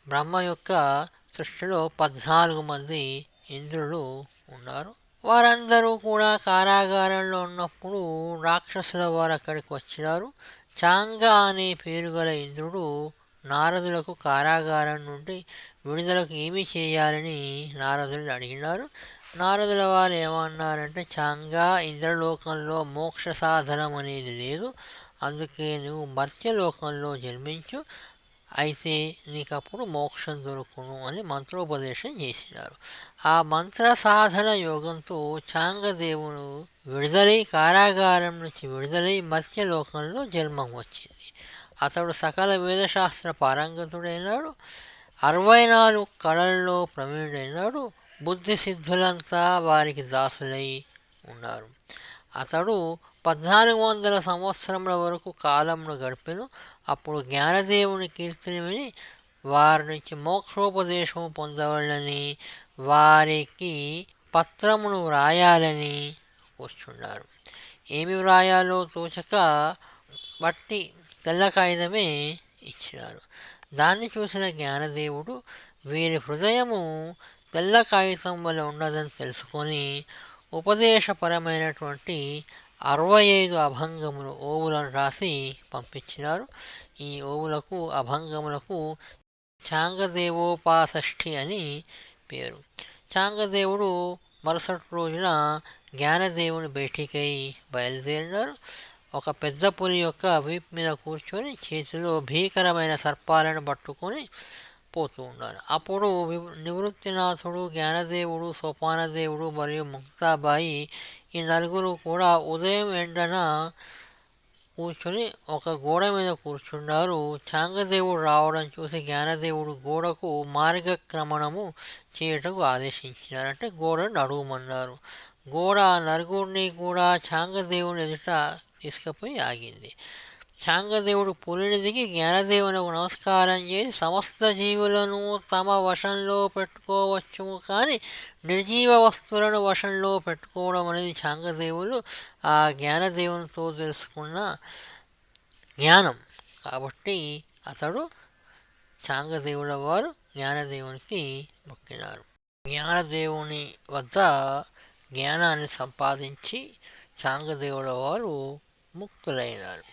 బ్రహ్మ యొక్క సృష్టిలో 14 మంది ఇంద్రులు ఉన్నారు. వారందరూ కూడా కారాగారంలో ఉన్నప్పుడు రాక్షసుల వారు అక్కడికి వచ్చినారు. చాంగ అనే పేరు గల ఇంద్రుడు నారదులకు కారాగారం నుండి విడుదలకు ఏమి చేయాలని నారదులు అడిగినారు. నారదుల వారు ఏమన్నారంటే, చాంగా, ఇంద్రలోకంలో మోక్ష సాధనం అనేది లేదు, అందుకే నువ్వు మర్త్యలోకంలో జన్మించు, అయితే నీకప్పుడు మోక్షం దొరుకును అని మంత్రోపదేశం చేసినారు. ఆ మంత్ర సాధన యోగంతో చాంగదేవుడు విడుదలై కారాగారం నుంచి విడుదలై మత్స్యలోకంలో జన్మం వచ్చింది. అతడు సకల వేదశాస్త్ర పారంగతుడైనాడు. 64 కళల్లో ప్రవీణుడైనాడు. బుద్ధి సిద్ధులంతా వారికి దాసులై ఉన్నారు. అతడు 1400 సంవత్సరముల వరకు కాలంను గడిపెను. అప్పుడు జ్ఞానదేవుని కీర్తిని విని వారి నుంచి మోక్షోపదేశము పొందవాలని వారికి పత్రమును వ్రాయాలని కూర్చున్నారు. ఏమి వ్రాయాలో తోచక బట్టి తెల్ల కాగితమే ఇచ్చినారు. దాన్ని చూసిన జ్ఞానదేవుడు వీరి హృదయము తెల్ల కాగితం వల్ల ఉన్నదని తెలుసుకొని ఉపదేశపరమైనటువంటి 65 అభంగములు ఓవులను రాసి పంపించినారు. ఈ ఓవులకు అభంగములకు చాంగదేవోపాసష్ఠి అని పేరు. చాంగదేవుడు మరుసటి రోజున జ్ఞానదేవుని భేటీకై బయలుదేరినారు. ఒక పెద్ద పులి యొక్క వీపు మీద కూర్చొని చేతిలో భీకరమైన సర్పాలను పట్టుకొని పోతూ ఉన్నారు. అప్పుడు నివృత్తినాథుడు, జ్ఞానదేవుడు, సోపానదేవుడు మరియు ముక్తాబాయి ఈ నలుగురు కూడా ఉదయం ఎండన కూర్చొని ఒక గోడ మీద కూర్చున్నారు. చాంగదేవుడు రావడం చూసి జ్ఞానదేవుడు గోడకు మార్గక్రమణము చేయటకు ఆదేశించినారు. అంటే గోడను నడువమన్నారు. గోడ నలుగురిని కూడా చాంగదేవుని ఎదుట తీసుకుపోయి ఆగింది. చాంగదేవుడు పులిని దిగి జ్ఞానదేవునికి నమస్కారం చేసి, సమస్త జీవులను తమ వశంలో పెట్టుకోవచ్చు, కానీ నిర్జీవ వస్తువులను వశంలో పెట్టుకోవడం అనేది చాంగదేవులు ఆ జ్ఞానదేవునితో తెలుసుకున్న జ్ఞానం కాబట్టి అతడు చాంగదేవుల వారు జ్ఞానదేవునికి మొక్కినారు. జ్ఞానదేవుని వద్ద జ్ఞానాన్ని సంపాదించి చాంగదేవుల వారు ముక్తులైనారు.